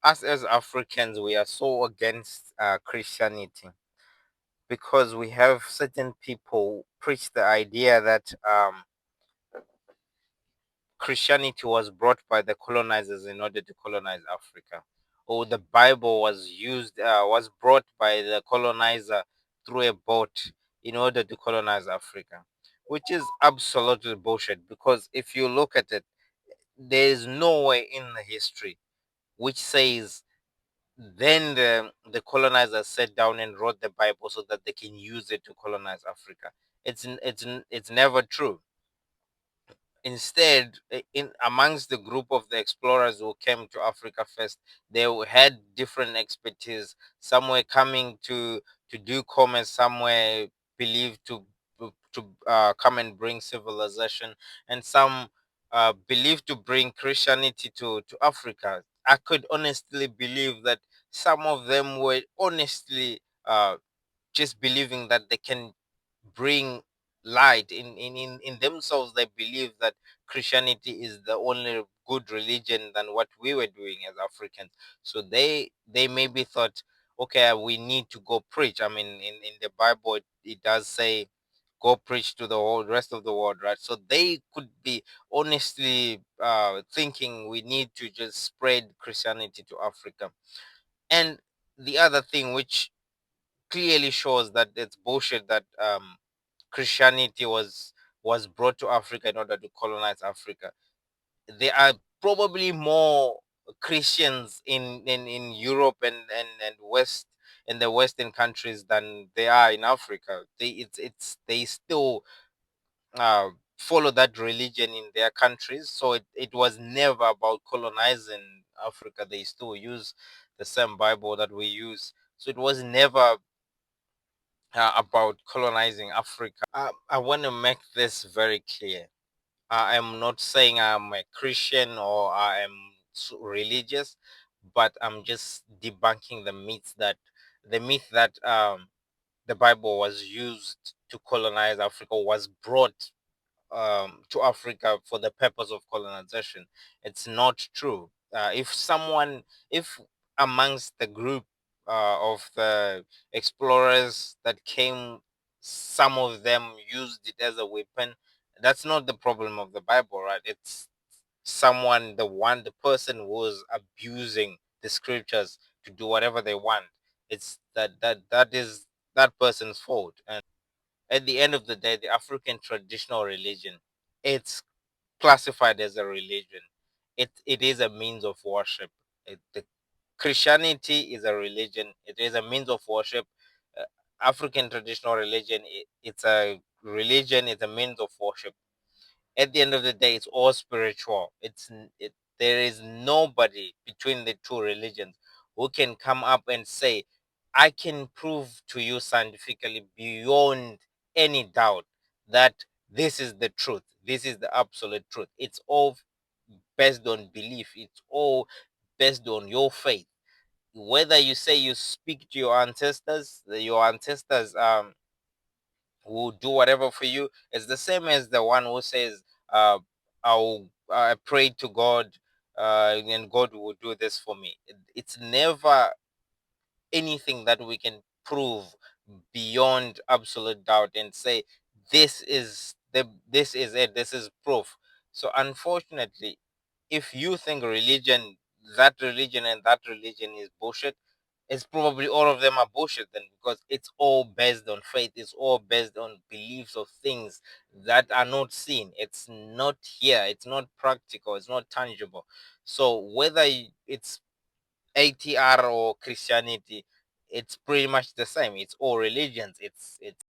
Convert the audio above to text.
us as Africans, we are so against Christianity because we have certain people preach the idea that Christianity was brought by the colonizers in order to colonize Africa, or the Bible was brought by the colonizer through a boat in order to colonize Africa, which is absolutely bullshit. Because if you look at it, there is nowhere in the history which says then the colonizers sat down and wrote the Bible so that they can use it to colonize Africa. It's never true. Instead, in amongst the group of the explorers who came to Africa first, they had different expertise. Some were coming to do commerce, some were believed to come and bring civilization, and some believed to bring Christianity to Africa. I could honestly believe that some of them were honestly just believing that they can bring light in themselves. They believe that Christianity is the only good religion than what we were doing as Africans. So they maybe thought, okay, we need to go preach. I mean, in the Bible it does say go preach to the whole rest of the world, right? So they could be honestly thinking we need to just spread Christianity to Africa. And the other thing which clearly shows that it's bullshit that Christianity was brought to Africa in order to colonize Africa. There are probably more Christians in Europe and West in the Western countries than they are in Africa. They still follow that religion in their countries. So it was never about colonizing Africa. They still use the same Bible that we use. So it was never about colonizing Africa. I want to make this very clear. I am not saying I'm a Christian or I am religious, but I'm just debunking the myth that the Bible was used to colonize Africa, was brought to Africa for the purpose of colonization. It's not true. If amongst the group of the explorers that came, some of them used it as a weapon, that's not the problem of the Bible, right? It's the person who was abusing the scriptures to do whatever they want. It's that is that person's fault. And at the end of the day, the African traditional religion, it's classified as a religion. It is a means of worship. The Christianity is a religion. It is a means of worship. Uh, African traditional religion, it's a religion. It's a means of worship. At the end of the day, it's all spiritual. There is nobody between the two religions who can come up and say, I can prove to you scientifically beyond any doubt that this is the truth, this is the absolute truth. It's all based on belief, it's all based on your faith. Whether you say you speak to your ancestors will do whatever for you. It's the same as the one who says, I pray to God, and God will do this for me. It's never anything that we can prove beyond absolute doubt and say this is it, this is proof. So unfortunately, if you think religion and that religion is bullshit, it's probably all of them are bullshit then, because it's all based on faith, it's all based on beliefs of things that are not seen. It's not here, it's not practical, it's not tangible. So whether it's ATR or Christianity, it's pretty much the same. It's all religions. It's